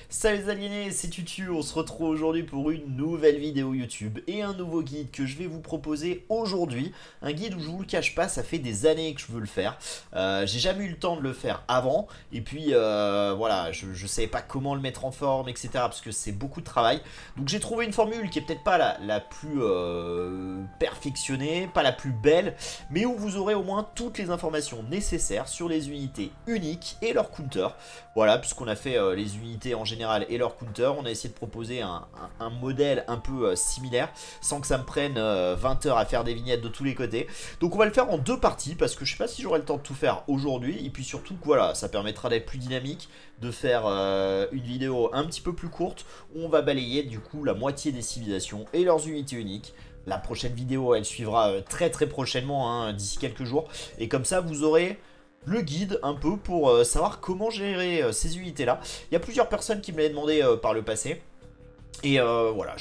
Salut les aliénés, c'est Tutu, on se retrouve aujourd'hui pour une nouvelle vidéo YouTube et un nouveau guide que je vais vous proposer aujourd'hui. Un guide où je vous le cache pas, ça fait des années que je veux le faire. J'ai jamais eu le temps de le faire avant et puis voilà, je savais pas comment le mettre en forme, etc. parce que c'est beaucoup de travail. Donc j'ai trouvé une formule qui est peut-être pas la plus perfectionnée, pas la plus belle, mais où vous aurez au moins toutes les informations nécessaires sur les unités uniques et leur counter. Voilà, puisqu'on a fait les unités en général et leur counter, on a essayé de proposer un modèle un peu similaire, sans que ça me prenne 20 heures à faire des vignettes de tous les côtés. Donc on va le faire en deux parties, parce que je sais pas si j'aurai le temps de tout faire aujourd'hui, et puis surtout que voilà, ça permettra d'être plus dynamique, de faire une vidéo un petit peu plus courte, où on va balayer du coup la moitié des civilisations et leurs unités uniques. La prochaine vidéo, elle suivra très prochainement, hein, d'ici quelques jours, et comme ça vous aurez le guide un peu pour savoir comment gérer ces unités là. Il y a plusieurs personnes qui me l'avaient demandé par le passé. Et voilà,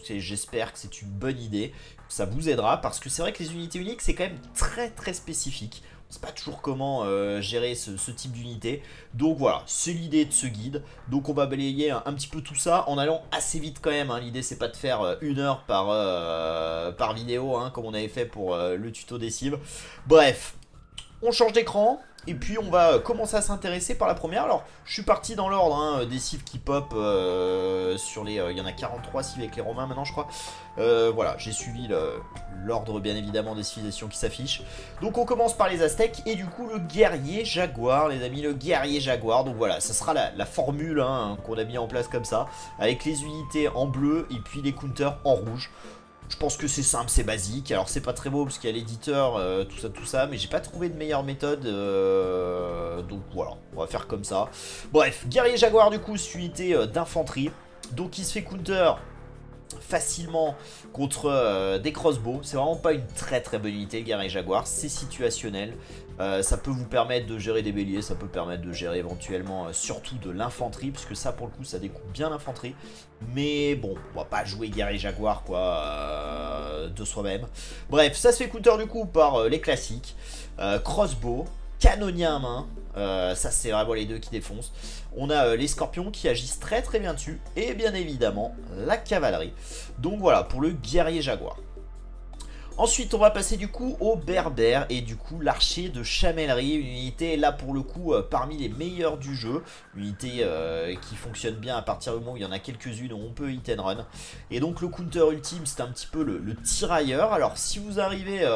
j'espère que c'est une bonne idée, que ça vous aidera, parce que c'est vrai que les unités uniques c'est quand même très spécifique. On sait pas toujours comment gérer ce type d'unité. Donc voilà, c'est l'idée de ce guide. Donc on va balayer un petit peu tout ça en allant assez vite quand même, hein. L'idée c'est pas de faire une heure par vidéo, hein, comme on avait fait pour le tuto des cibles. Bref, on change d'écran. Et puis on va commencer à s'intéresser par la première. Alors je suis parti dans l'ordre, hein, des cives qui pop sur les... il y en a 43 cives avec les Romains maintenant je crois. Voilà, j'ai suivi l'ordre bien évidemment des civilisations qui s'affichent. Donc on commence par les Aztèques et du coup le guerrier jaguar les amis, le guerrier jaguar. Donc voilà, ça sera la formule, hein, qu'on a mis en place comme ça, avec les unités en bleu et puis les counters en rouge. Je pense que c'est simple, c'est basique. Alors c'est pas très beau parce qu'il y a l'éditeur, tout ça, mais j'ai pas trouvé de meilleure méthode. Donc voilà, on va faire comme ça. Bref, guerrier jaguar du coup, c'est une unité d'infanterie. Donc il se fait counter facilement contre des crossbows. C'est vraiment pas une très bonne unité le guerrier jaguar, c'est situationnel. Ça peut vous permettre de gérer des béliers, ça peut permettre de gérer éventuellement surtout de l'infanterie, puisque ça pour le coup ça découpe bien l'infanterie. Mais bon, on va pas jouer guerrier jaguar quoi, de soi-même. Bref, ça se fait counter du coup par les classiques, crossbow, canonnier à main. Ça c'est vraiment les deux qui défoncent. On a les scorpions qui agissent très bien dessus. Et bien évidemment la cavalerie. Donc voilà pour le guerrier jaguar. Ensuite on va passer du coup au berbère et du coup l'archer de chamellerie, une unité là pour le coup parmi les meilleures du jeu, une unité qui fonctionne bien à partir du moment où il y en a quelques-unes où on peut hit and run. Et donc le counter ultime c'est un petit peu le tirailleur. Alors si vous arrivez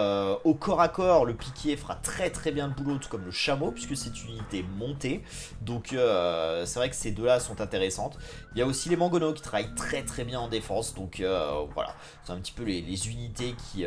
au corps à corps, le piquier fera très bien le boulot, tout comme le chameau puisque c'est une unité montée. Donc c'est vrai que ces deux là sont intéressantes. Il y a aussi les mangonos qui travaillent très bien en défense, donc voilà, c'est un petit peu les unités qui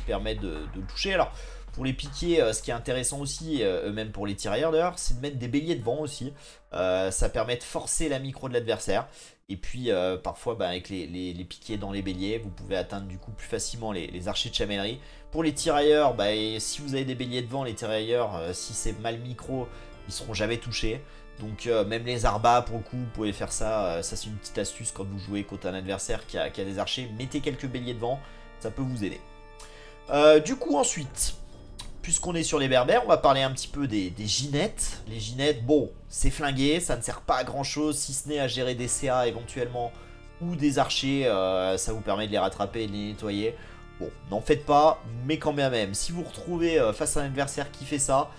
permettent de toucher. Alors pour les piquiers, ce qui est intéressant aussi, même pour les tirailleurs d'ailleurs, c'est de mettre des béliers devant aussi. Ça permet de forcer la micro de l'adversaire. Et puis parfois avec les piquiers dans les béliers, vous pouvez atteindre du coup plus facilement les archers de chamellerie. Pour les tirailleurs, si vous avez des béliers devant, les tirailleurs, si c'est mal micro, ils seront jamais touchés. Donc même les arbas pour le coup vous pouvez faire ça, ça c'est une petite astuce quand vous jouez contre un adversaire qui a des archers, mettez quelques béliers devant, ça peut vous aider. Du coup ensuite, puisqu'on est sur les berbères, on va parler un petit peu des gynettes. Les gynettes, bon c'est flingué, ça ne sert pas à grand chose si ce n'est à gérer des CA éventuellement ou des archers, ça vous permet de les rattraper et de les nettoyer. Bon n'en faites pas, mais quand même, si vous vous retrouvez face à un adversaire qui fait ça,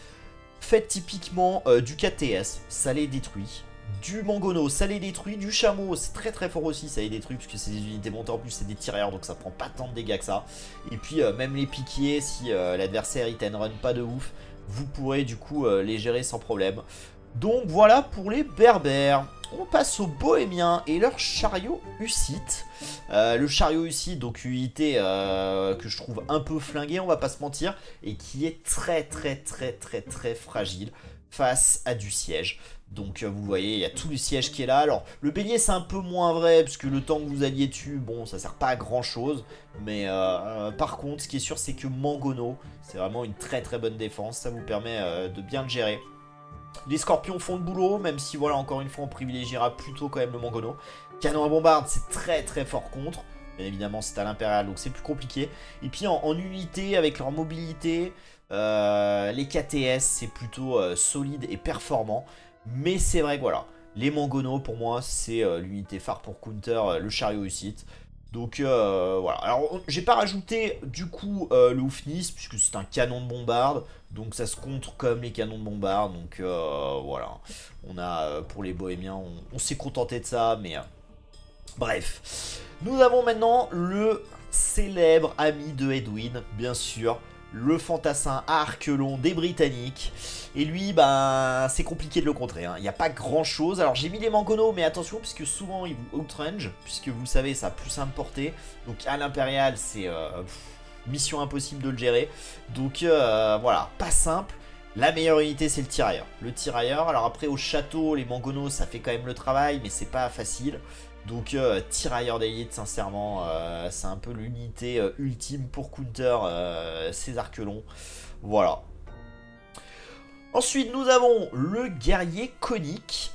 faites typiquement du KTS, ça les détruit. Du mangono, ça les détruit. Du chameau, c'est très fort aussi, ça les détruit. Puisque c'est des unités montées en plus, c'est des tirailleurs, donc ça prend pas tant de dégâts que ça. Et puis même les piquiers, si l'adversaire hit and run pas de ouf, vous pourrez du coup les gérer sans problème. Donc voilà pour les berbères. On passe aux bohémiens et leur chariot hussite. Le chariot hussite, donc une unité que je trouve un peu flinguée, on va pas se mentir, et qui est très fragile face à du siège. Donc vous voyez, il y a tout le siège qui est là. Alors le bélier c'est un peu moins vrai, parce que le temps que vous alliez dessus, bon ça sert pas à grand chose. Mais par contre, ce qui est sûr c'est que mangono, c'est vraiment une très bonne défense. Ça vous permet de bien le gérer. Les scorpions font le boulot, même si voilà, encore une fois, on privilégiera plutôt quand même le mangono. Canon à bombarde, c'est très fort contre. Bien évidemment, c'est à l'impérial, donc c'est plus compliqué. Et puis en unité, avec leur mobilité, les KTS, c'est plutôt solide et performant. Mais c'est vrai que voilà, Les Mangono, pour moi, c'est l'unité phare pour counter le chariot Hussite. Donc voilà. Alors j'ai pas rajouté du coup le Houfnis puisque c'est un canon de bombarde. Donc ça se contre comme les canons de bombarde. Donc voilà. On a pour les bohémiens, on s'est contenté de ça. Mais bref. Nous avons maintenant le célèbre ami de Edwin, bien sûr. Le fantassin à arc long des Britanniques. Et lui, bah, c'est compliqué de le contrer. Hein. Il n'y a pas grand chose. Alors j'ai mis les Mangono, mais attention, puisque souvent ils vous outrange, puisque vous le savez, ça a plus simple portée. Donc à l'impérial, c'est mission impossible de le gérer. Donc voilà, pas simple. La meilleure unité, c'est le tirailleur. Le tirailleur, alors après au château, les Mangono, ça fait quand même le travail, mais c'est pas facile. Donc tirailleur d'élite, sincèrement, c'est un peu l'unité ultime pour counter ces arcs longs. Voilà. Ensuite, nous avons le guerrier conique.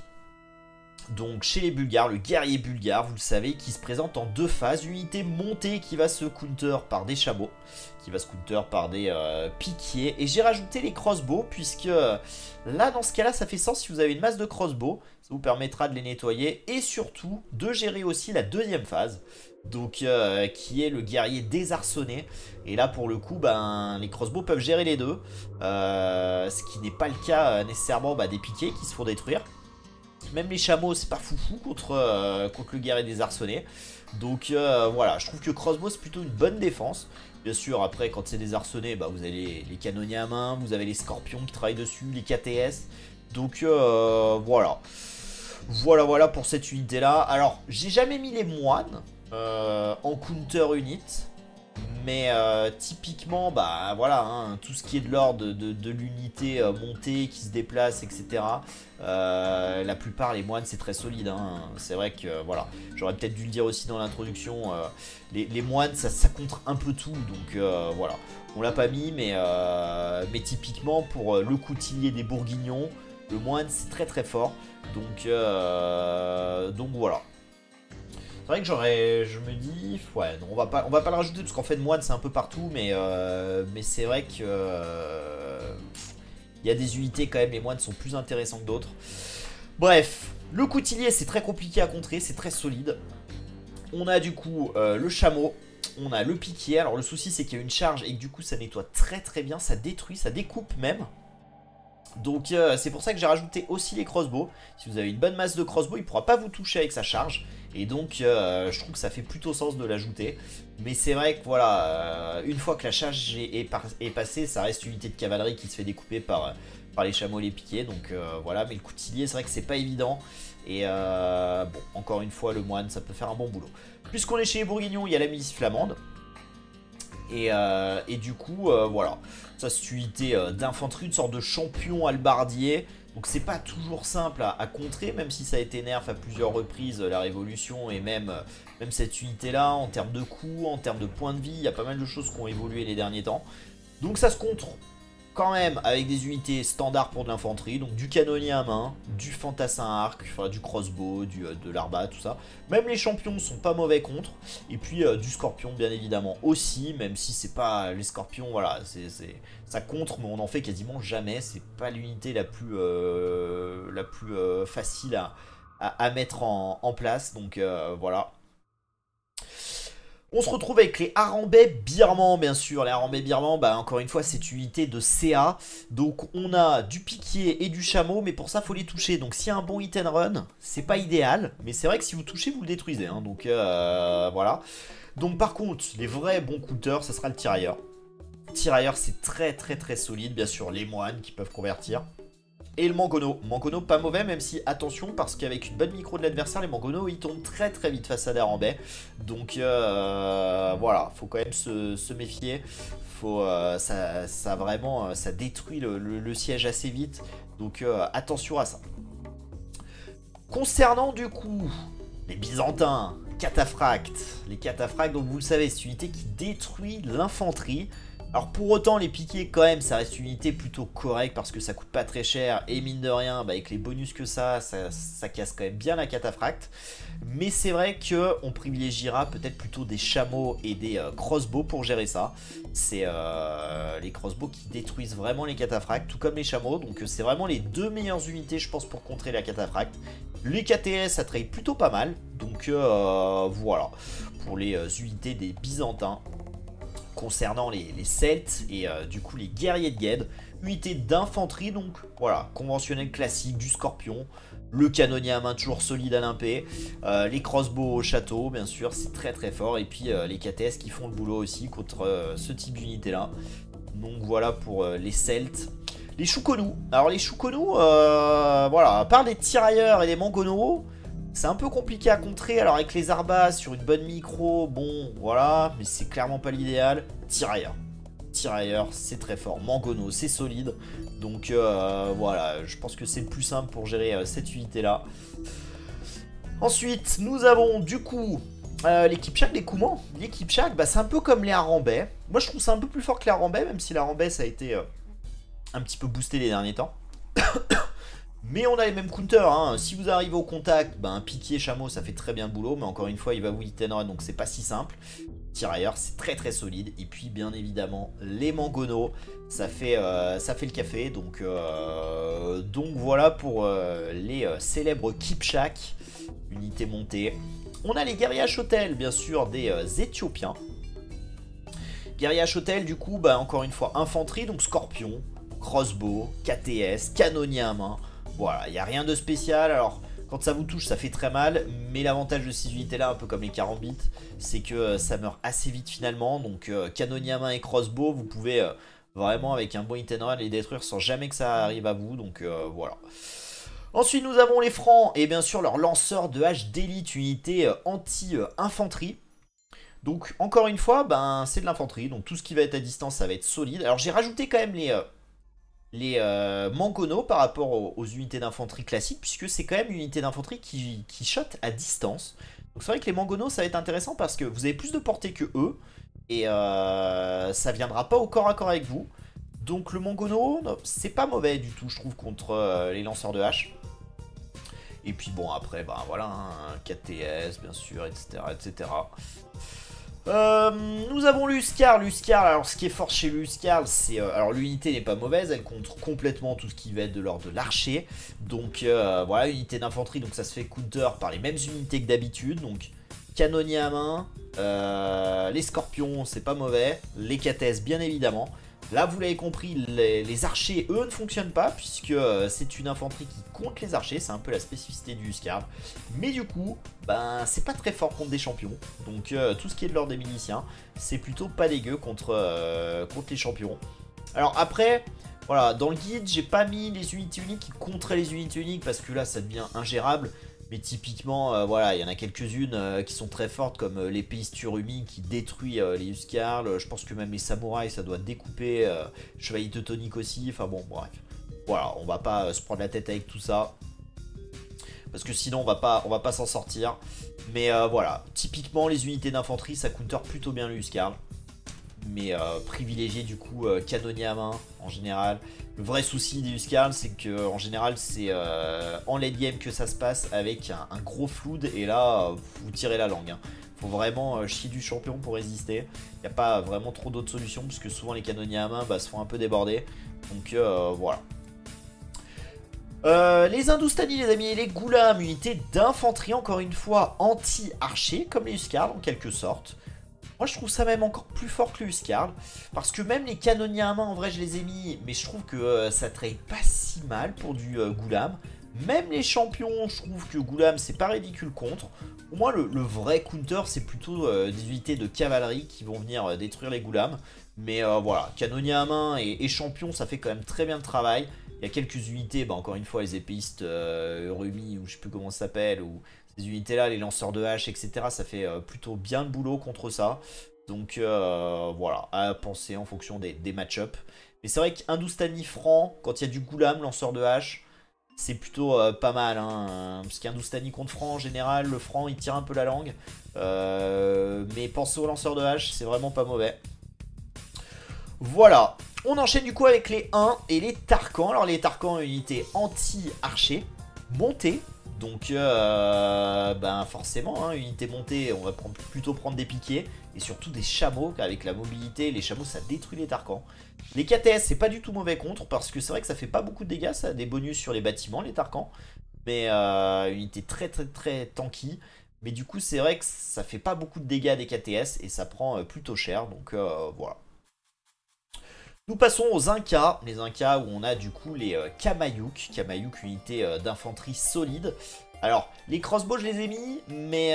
Donc chez les Bulgares, le guerrier bulgare, vous le savez, qui se présente en deux phases. Unité montée qui va se counter par des chameaux, qui va se counter par des piquiers. Et j'ai rajouté les crossbows, puisque là, dans ce cas-là, ça fait sens si vous avez une masse de crossbows. Ça vous permettra de les nettoyer et surtout de gérer aussi la deuxième phase. Donc qui est le guerrier désarçonné. Et là pour le coup ben, les crossbows peuvent gérer les deux. Ce qui n'est pas le cas nécessairement des piquets qui se font détruire. Même les chameaux c'est pas foufou contre le guerrier désarçonné. Donc voilà, je trouve que crossbow c'est plutôt une bonne défense. Bien sûr après quand c'est désarçonné vous avez les canonniers à main. Vous avez les scorpions qui travaillent dessus, les KTS. Donc voilà. Voilà pour cette unité là. Alors j'ai jamais mis les moines en counter unit, mais typiquement voilà hein, tout ce qui est de l'ordre de l'unité montée qui se déplace etc, la plupart les moines c'est très solide hein. C'est vrai que voilà, j'aurais peut-être dû le dire aussi dans l'introduction, les moines ça contre un peu tout, donc voilà, on l'a pas mis mais typiquement pour le coutillier des bourguignons, le moine c'est très fort, donc voilà. C'est vrai que je me dis, ouais, non, on va pas le rajouter parce qu'en fait moine c'est un peu partout, mais c'est vrai que il y a des unités quand même, les moines sont plus intéressants que d'autres. Bref, le coutillier c'est très compliqué à contrer, c'est très solide. On a du coup le chameau, on a le piquier. Alors le souci c'est qu'il y a une charge et que du coup ça nettoie très bien, ça détruit, ça découpe même. Donc c'est pour ça que j'ai rajouté aussi les crossbows. Si vous avez une bonne masse de crossbows, il ne pourra pas vous toucher avec sa charge. Et donc je trouve que ça fait plutôt sens de l'ajouter. Mais c'est vrai que voilà, une fois que la charge est passée, ça reste une unité de cavalerie qui se fait découper par les chameaux et les piquiers. Donc voilà, mais le coutillier c'est vrai que c'est pas évident. Et bon, encore une fois, le moine ça peut faire un bon boulot. Puisqu'on est chez les bourguignons, il y a la milice flamande. Et du coup, voilà, ça c'est une unité d'infanterie, une sorte de champion halbardier. Donc c'est pas toujours simple à contrer, même si ça a été nerf à plusieurs reprises, la révolution. Et même cette unité là, en termes de coups, en termes de points de vie, il y a pas mal de choses qui ont évolué les derniers temps. Donc ça se contre quand même avec des unités standards pour de l'infanterie, donc du canonnier à main, du fantassin à arc, enfin, du crossbow, de l'arbat, tout ça. Même les champions sont pas mauvais contre, et puis du scorpion bien évidemment aussi, même si c'est pas les scorpions, voilà, ça contre, mais on en fait quasiment jamais, c'est pas l'unité la plus facile à mettre en place, donc voilà. On se retrouve avec les Harambais birmans, bien sûr. Les Harambais birmans, encore une fois, c'est une unité de CA. Donc, on a du piquier et du chameau, mais pour ça, il faut les toucher. Donc, s'il y a un bon hit and run, c'est pas idéal. Mais c'est vrai que si vous touchez, vous le détruisez. Hein. Donc, voilà. Donc, par contre, les vrais bons counters, ça sera le tirailleur. Tirailleur, c'est très solide. Bien sûr, les moines qui peuvent convertir. Et le Mangono. Mangono pas mauvais, même si attention, parce qu'avec une bonne micro de l'adversaire, les Mangono ils tombent très vite face à des Harambais. Donc voilà, faut quand même se méfier. Ça détruit le siège assez vite. Donc attention à ça. Concernant du coup les Byzantins, cataphractes. Les cataphractes, donc vous le savez, c'est une unité qui détruit l'infanterie. Alors pour autant les piquiers quand même ça reste une unité plutôt correcte parce que ça coûte pas très cher et mine de rien avec les bonus que ça casse quand même bien la cataphracte. Mais c'est vrai qu'on privilégiera peut-être plutôt des chameaux et des crossbows pour gérer ça. C'est les crossbows qui détruisent vraiment les cataphractes tout comme les chameaux. Donc c'est vraiment les deux meilleures unités je pense pour contrer la cataphracte. Les KTS, ça trade plutôt pas mal. Donc voilà, pour les unités des Byzantins. Concernant les Celtes et du coup les guerriers de Guedes. Unité d'infanterie, donc voilà, conventionnel classique, du Scorpion. Le canonnier à main toujours solide à limpé. Les crossbows au château, bien sûr, c'est très très fort. Et puis les KTS qui font le boulot aussi contre ce type d'unité là. Donc voilà pour les Celtes. Les Choukonous. Alors les Choukonous, voilà, à part des tirailleurs et des mangonos, c'est un peu compliqué à contrer. Alors avec les Arbas sur une bonne micro, bon, voilà, mais c'est clairement pas l'idéal. Tirailleurs. Tirailleurs, c'est très fort. Mangono, c'est solide. Donc voilà, je pense que c'est le plus simple pour gérer cette unité-là. Ensuite, nous avons du coup les Kipchak, les Koumans. Les Kipchak, bah, c'est un peu comme les Harambais. Moi, je trouve ça un peu plus fort que les Harambais, même si les Harambais, ça a été un petit peu boosté les derniers temps. Mais on a les mêmes counters, hein. Si vous arrivez au contact, ben, un piquier chameau ça fait très bien le boulot, mais encore une fois il va vous hit and run, donc c'est pas si simple. Tirailleurs c'est très très solide, et puis bien évidemment les mangonos, ça fait le café, donc voilà pour les célèbres Kipchak, unité montée. On a les guerriers à Chotel, bien sûr, des Éthiopiens. Guerriers à Chotel, du coup, bah, encore une fois, infanterie, donc Scorpion, crossbow, KTS, canonnier à main. Voilà, il n'y a rien de spécial. Alors, quand ça vous touche, ça fait très mal. Mais l'avantage de ces unités-là, un peu comme les carambites, c'est que ça meurt assez vite finalement. Donc, canonnier à main et crossbow, vous pouvez vraiment, avec un bon hit and run, les détruire sans jamais que ça arrive à vous. Donc, voilà. Ensuite, nous avons les Francs et bien sûr leur lanceur de hache d'élite, unité anti-infanterie. Donc, encore une fois, ben, c'est de l'infanterie. Donc, tout ce qui va être à distance, ça va être solide. Alors, j'ai rajouté quand même les mangonos par rapport aux unités d'infanterie classiques, puisque c'est quand même une unité d'infanterie qui shot à distance. Donc c'est vrai que les mangonos ça va être intéressant parce que vous avez plus de portée que eux, et ça viendra pas au corps à corps avec vous. Donc le mangono, c'est pas mauvais du tout je trouve contre les lanceurs de hache. Et puis bon après, bah voilà, hein, KTS bien sûr, etc. etc. Nous avons l'Uscarl. L'Uscarl, alors ce qui est fort chez l'Uscarl, c'est... alors l'unité n'est pas mauvaise, elle contre complètement tout ce qui va être de l'ordre de l'archer. Donc voilà, unité d'infanterie, donc ça se fait counter par les mêmes unités que d'habitude. Donc canonnier à main, les scorpions, c'est pas mauvais, les KTS bien évidemment. Là, vous l'avez compris, les archers, eux, ne fonctionnent pas, puisque c'est une infanterie qui compte les archers, c'est un peu la spécificité du Uscarl. Mais du coup, ben, c'est pas très fort contre des champions, donc tout ce qui est de l'ordre des miliciens, c'est plutôt pas dégueu contre les champions. Alors après, voilà, dans le guide, j'ai pas mis les unités uniques qui contraient les unités uniques, parce que là, ça devient ingérable. Mais typiquement, voilà, il y en a quelques-unes qui sont très fortes, comme l'épée Isturumi qui détruit les Uscarl. Je pense que même les samouraïs, ça doit découper. Chevalier teutonique aussi. Enfin bon, bref. Voilà, on va pas se prendre la tête avec tout ça. Parce que sinon, on va pas s'en sortir. Mais voilà, typiquement, les unités d'infanterie, ça counter plutôt bien les Uscarl. Mais privilégier du coup canonnier à main en général. Le vrai souci des Uscarl, c'est que en général c'est en late game que ça se passe avec un gros flood, et là vous tirez la langue. Hein. Faut vraiment chier du champion pour résister. Il n'y a pas vraiment trop d'autres solutions, puisque souvent les canonniers à main se font un peu déborder. Donc voilà. Les Hindoustani, les amis, et les Ghoulam, unité d'infanterie, encore une fois anti-archer, comme les Uscarl en quelque sorte. Moi je trouve ça même encore plus fort que le Uscarl, parce que même les canonniers à main en vrai je les ai mis, mais je trouve que ça trade pas si mal pour du Ghoulam. Même les champions, je trouve que Ghoulam c'est pas ridicule contre. Pour moi le vrai counter c'est plutôt des unités de cavalerie qui vont venir détruire les Ghoulam. Mais voilà, canonnier à main et champion ça fait quand même très bien le travail. Il y a quelques unités, bah, encore une fois les épéistes Rumi ou je sais plus comment ça s'appelle, ou ces unités là, les lanceurs de hache, etc. Ça fait plutôt bien le boulot contre ça. Donc voilà, à penser en fonction des match-up. Mais c'est vrai qu'Hindoustani franc, quand il y a du Ghoulam, lanceur de hache, c'est plutôt pas mal. Hein, parce qu'Hindoustani contre franc, en général, le franc il tire un peu la langue. Mais pensez aux lanceurs de hache, c'est vraiment pas mauvais. Voilà, on enchaîne du coup avec les 1 et les Tarkans. Alors les Tarkans, unité anti-archer, montée. Donc ben forcément, hein, unité montée, on va plutôt prendre des piquets. Et surtout des chameaux, car avec la mobilité, les chameaux ça détruit les Tarkans. Les KTS c'est pas du tout mauvais contre, parce que c'est vrai que ça fait pas beaucoup de dégâts, ça a des bonus sur les bâtiments, les Tarkans. mais unité très très très tanky. Mais du coup, c'est vrai que ça fait pas beaucoup de dégâts des KTS et ça prend plutôt cher. Donc voilà. Nous passons aux Incas, les Incas où on a du coup les Kamayuk, Kamayuk unité d'infanterie solide. Alors, les crossbows je les ai mis, mais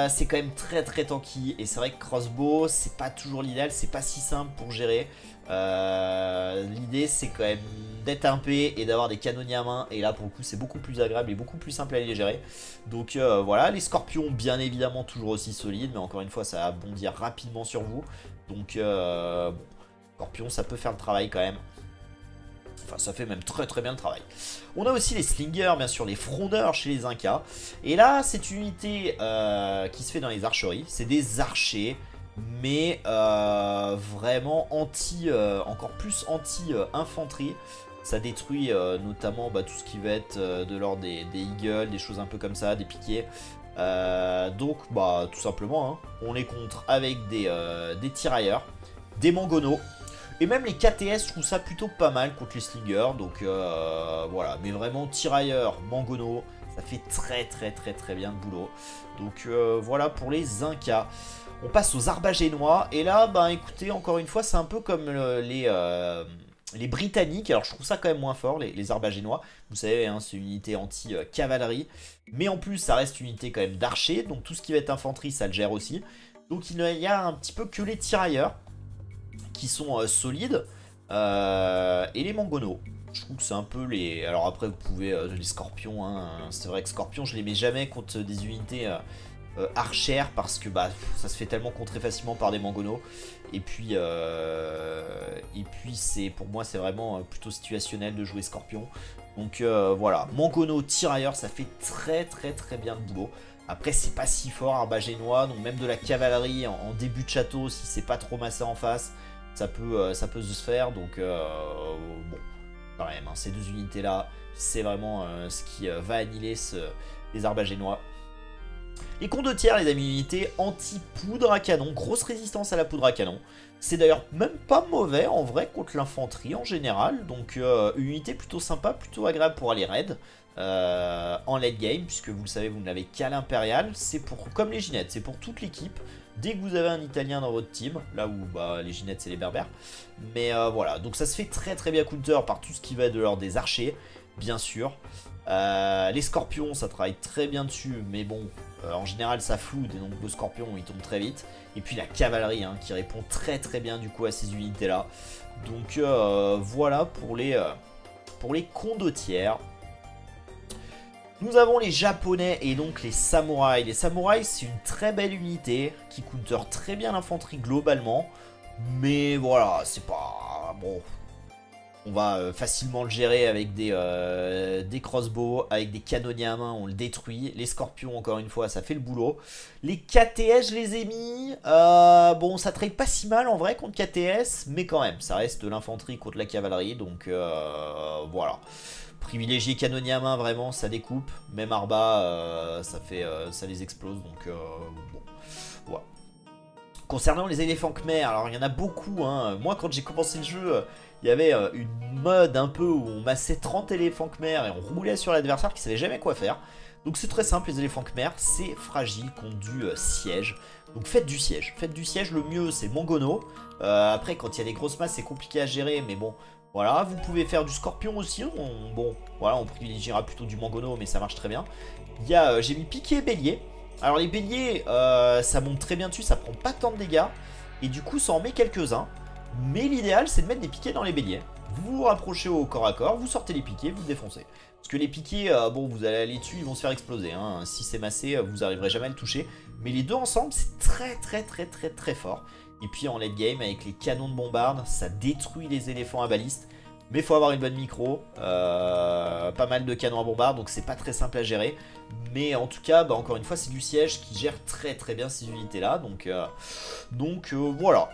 c'est quand même très très tanky. Et c'est vrai que crossbow, c'est pas toujours l'idéal, c'est pas si simple pour gérer. L'idée c'est quand même d'être un P et d'avoir des canonniers à main. Et là pour le coup c'est beaucoup plus agréable et beaucoup plus simple à les gérer. Donc voilà, les scorpions bien évidemment toujours aussi solides, mais encore une fois ça va bondir rapidement sur vous. Donc bon. Scorpion, ça peut faire le travail quand même. Enfin, ça fait même très très bien le travail. On a aussi les slingers, bien sûr, les frondeurs chez les Incas. Et là, c'est une unité qui se fait dans les archeries. C'est des archers, mais vraiment encore plus anti-infanterie. Ça détruit notamment tout ce qui va être de l'ordre des eagles, des choses un peu comme ça, des piquets. Donc, tout simplement, hein, on les contre avec des tirailleurs, des mangonos. Et même les KTS, je trouve ça plutôt pas mal contre les slingers. Donc voilà, mais vraiment tirailleurs, mangono, ça fait très très très très bien le boulot. Donc voilà pour les Incas. On passe aux Arbagénois. Et là, écoutez, encore une fois, c'est un peu comme les Britanniques. Alors je trouve ça quand même moins fort, les Arbagénois. Vous savez, hein, c'est une unité anti-cavalerie. Mais en plus, ça reste une unité quand même d'archers. Donc tout ce qui va être infanterie, ça le gère aussi. Donc il y a un petit peu que les tirailleurs qui sont solides et les mangonos. Je trouve que c'est un peu les... Alors après vous pouvez les scorpions, hein, c'est vrai que scorpions je les mets jamais contre des unités archères parce que ça se fait tellement contrer facilement par des mangonos. Et puis c'est pour moi c'est vraiment plutôt situationnel de jouer scorpion. Donc voilà, mangono, tirailleur, ça fait très très très bien le boulot. Après c'est pas si fort Arbagénois, donc même de la cavalerie en début de château si c'est pas trop massé en face. Ça peut se faire, donc bon, quand même, hein, ces deux unités-là, c'est vraiment ce qui va annihiler les Arbagénois. Les condottières, les amis, unités anti-poudre à canon, grosse résistance à la poudre à canon. C'est d'ailleurs même pas mauvais en vrai contre l'infanterie en général, donc une unité plutôt sympa, plutôt agréable pour aller raid. En late game, puisque vous le savez, vous n'avez qu'à l'impérial, c'est pour, comme les ginettes, c'est pour toute l'équipe. Dès que vous avez un italien dans votre team, là où les ginettes c'est les berbères. Mais voilà, donc ça se fait très très bien counter par tout ce qui va être de l'ordre des archers, bien sûr. Les scorpions, ça travaille très bien dessus, mais bon, en général ça floude et donc vos scorpions ils tombent très vite. Et puis la cavalerie hein, qui répond très très bien du coup à ces unités là. Donc voilà pour les condottières. Nous avons les japonais et donc les samouraïs. Les samouraïs, c'est une très belle unité qui counter très bien l'infanterie globalement. Mais voilà, c'est pas... Bon, on va facilement le gérer avec des crossbows, avec des canonniers à main, on le détruit. Les scorpions, encore une fois, ça fait le boulot. Les KTS, je les ai mis. Bon, ça trade pas si mal en vrai contre KTS, mais quand même, ça reste de l'infanterie contre la cavalerie, donc voilà. Privilégié canonnier à main, vraiment, ça découpe. Même Arba, ça les explose. Donc, bon, voilà. Concernant les éléphants Khmer, alors il y en a beaucoup. Hein. Moi, quand j'ai commencé le jeu, il y avait une mode un peu où on massait 30 éléphants Khmer et on roulait sur l'adversaire qui savait jamais quoi faire. Donc c'est très simple, les éléphants Khmer, c'est fragile contre du siège. Donc faites du siège. Faites du siège, le mieux c'est Mongono. Après, quand il y a des grosses masses, c'est compliqué à gérer, mais bon... Voilà, vous pouvez faire du scorpion aussi. Bon, voilà, on privilégiera plutôt du mangono, mais ça marche très bien. Il y a, j'ai mis piqué et bélier. Alors les béliers, ça monte très bien dessus, ça prend pas tant de dégâts. Et du coup, ça en met quelques-uns. Mais l'idéal, c'est de mettre des piquets dans les béliers. Vous vous rapprochez au corps à corps, vous sortez les piquets, vous défoncez. Parce que les piquets, bon, vous allez aller dessus, ils vont se faire exploser. Hein. Si c'est massé, vous n'arriverez jamais à le toucher. Mais les deux ensemble, c'est très très très très très fort. Et puis en late game, avec les canons de bombarde, ça détruit les éléphants à baliste. Mais il faut avoir une bonne micro, pas mal de canons à bombarde, donc c'est pas très simple à gérer. Mais en tout cas, encore une fois, c'est du siège qui gère très très bien ces unités-là. Donc voilà.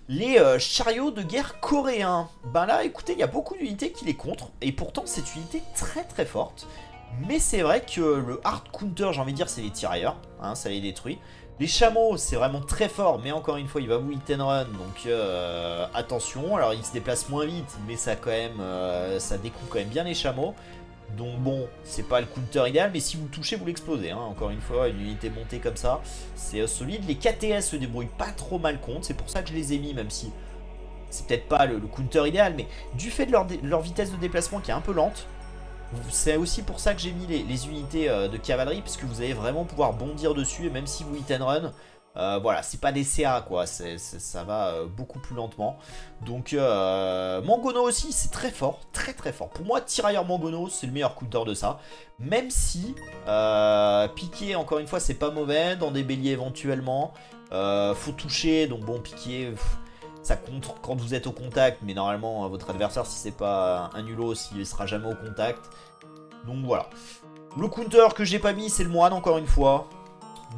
Les chariots de guerre coréens. Ben là, écoutez, il y a beaucoup d'unités qui les contre. Et pourtant, c'est une unité très très forte. Mais c'est vrai que le hard counter, j'ai envie de dire, c'est les tirailleurs. Hein, ça les détruit. Les chameaux, c'est vraiment très fort, mais encore une fois, il va vous hit and run, donc attention. Alors, il se déplace moins vite, mais ça quand même, ça découpe quand même bien les chameaux. Donc bon, c'est pas le counter idéal, mais si vous touchez, vous l'explosez. Hein. Encore une fois, une unité montée comme ça, c'est solide. Les KTS se débrouillent pas trop mal contre, c'est pour ça que je les ai mis, même si c'est peut-être pas le counter idéal, mais du fait de leur vitesse de déplacement qui est un peu lente, c'est aussi pour ça que j'ai mis les unités de cavalerie, parce que vous allez vraiment pouvoir bondir dessus, et même si vous hit and run, voilà, c'est pas des CA quoi, ça va beaucoup plus lentement. Donc Mangono aussi, c'est très fort, très très fort. Pour moi, Tirailleur Mangono, c'est le meilleur counter de ça. Même si piquer, encore une fois, c'est pas mauvais, dans des béliers éventuellement. Faut toucher, donc bon, piquer... Ça compte quand vous êtes au contact, mais normalement votre adversaire, si c'est pas un nulos, il sera jamais au contact. Donc voilà. Le counter que j'ai pas mis, c'est le moine, encore une fois.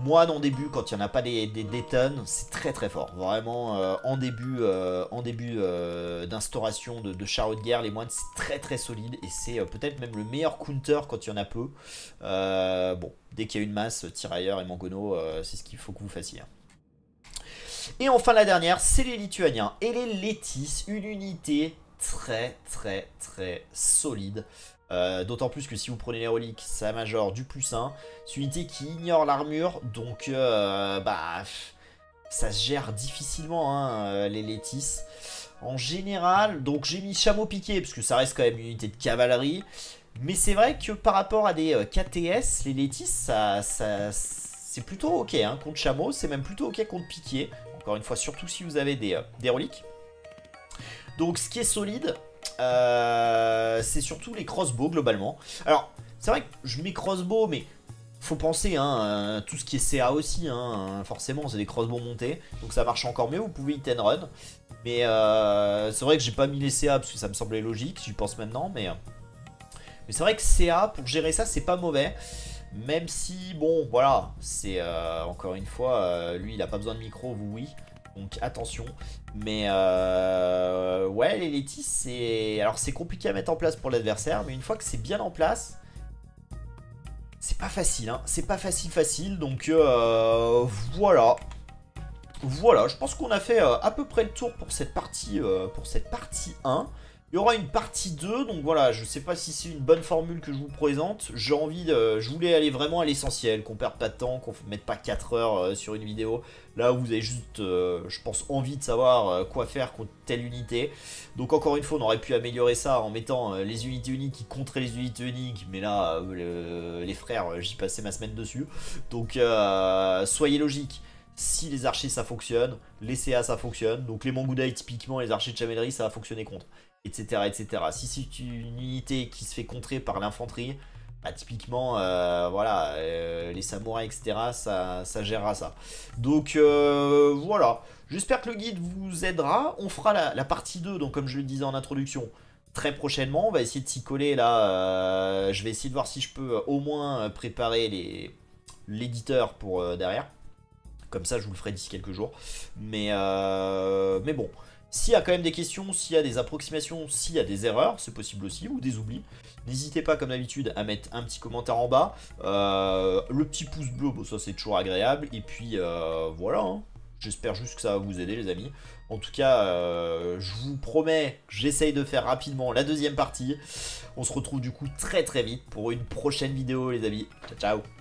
Moine en début, quand il n'y en a pas des tonnes, c'est très très fort. Vraiment, en début d'instauration de chariot de guerre, les moines, c'est très très solide. Et c'est peut-être même le meilleur counter quand il y en a peu. Bon, dès qu'il y a une masse, tirailleur et mangono, c'est ce qu'il faut que vous fassiez. Et enfin la dernière, c'est les Lituaniens et les Létis, une unité très très très solide. D'autant plus que si vous prenez les reliques, ça major du +1. C'est une unité qui ignore l'armure, donc bah, ça se gère difficilement hein, les Létis. En général, donc j'ai mis chameau piqué, parce que ça reste quand même une unité de cavalerie. Mais c'est vrai que par rapport à des KTS, les Létis, c'est plutôt ok hein, contre chameau, c'est même plutôt ok contre piqué. Encore une fois, surtout si vous avez des reliques. Donc ce qui est solide, c'est surtout les crossbows globalement. Alors, c'est vrai que je mets crossbow, mais faut penser, hein, tout ce qui est CA aussi, hein, forcément, c'est des crossbows montés. Donc ça marche encore mieux, vous pouvez hit and run. Mais c'est vrai que j'ai pas mis les CA parce que ça me semblait logique, j'y pense maintenant. Mais c'est vrai que CA, pour gérer ça, c'est pas mauvais. Même si, bon, voilà, c'est encore une fois, lui il a pas besoin de micro, vous oui, donc attention. Mais ouais, les Létis, c'est... Alors c'est compliqué à mettre en place pour l'adversaire, mais une fois que c'est bien en place, c'est pas facile, hein, c'est pas facile, donc voilà. Voilà, je pense qu'on a fait à peu près le tour pour cette partie 1. Il y aura une partie 2, donc voilà, je sais pas si c'est une bonne formule que je vous présente. J'ai envie de... Je voulais aller vraiment à l'essentiel, qu'on perde pas de temps, qu'on ne mette pas 4 heures sur une vidéo. Là, vous avez juste, je pense, envie de savoir quoi faire contre telle unité. Donc encore une fois, on aurait pu améliorer ça en mettant les unités uniques qui contraient les unités uniques. Mais là, les frères, j'y passais ma semaine dessus. Donc, soyez logiques. Si les archers ça fonctionne, les CA ça fonctionne, donc les Mangudai typiquement, les archers de chamellerie ça va fonctionner contre, etc. etc. Si c'est une unité qui se fait contrer par l'infanterie, bah, typiquement voilà, les samouraïs etc. ça gérera ça. Donc voilà, j'espère que le guide vous aidera. On fera la partie 2, donc comme je le disais en introduction, très prochainement. On va essayer de s'y coller là, je vais essayer de voir si je peux au moins préparer l'éditeur pour derrière. Comme ça, je vous le ferai d'ici quelques jours. Mais bon, s'il y a quand même des questions, s'il y a des approximations, s'il y a des erreurs, c'est possible aussi, ou des oublis, n'hésitez pas, comme d'habitude, à mettre un petit commentaire en bas. Le petit pouce bleu, bon, ça c'est toujours agréable. Et puis, voilà, hein. J'espère juste que ça va vous aider, les amis. En tout cas, je vous promets que j'essaye de faire rapidement la deuxième partie. On se retrouve du coup très très vite pour une prochaine vidéo, les amis. Ciao, ciao.